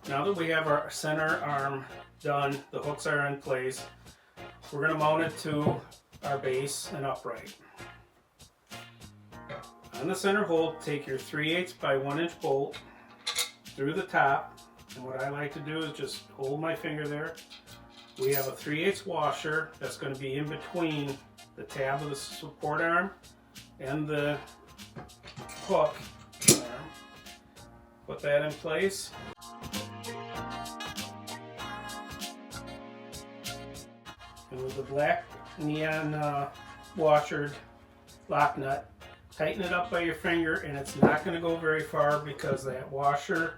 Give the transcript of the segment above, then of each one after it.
Now that we have our center arm done, the hooks are in place, we're going to mount it to our base and upright. On the center hole, take your 3/8 by 1 inch bolt through the top, and what I like to do is just hold my finger there. We have a 3/8 washer that's going to be in between the tab of the support arm and the hook arm. Put that in place. And with the black neon washer lock nut, tighten it up by your finger, and it's not going to go very far because that washer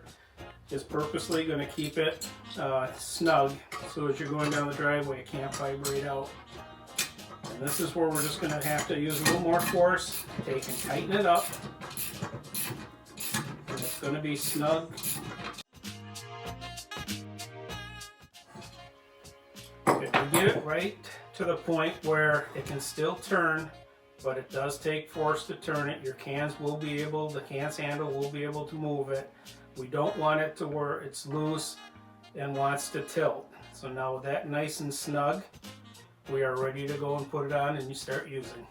is purposely going to keep it snug, so as you're going down the driveway it can't vibrate out. And this is where we're just going to have to use a little more force. Take and tighten it up, and it's going to be snug. If you get it right to the point where it can still turn, but it does take force to turn it, your cans will be able, the can's handle will be able to move it. We don't want it to where it's loose and wants to tilt. So now with that nice and snug, we are ready to go and put it on and you start using.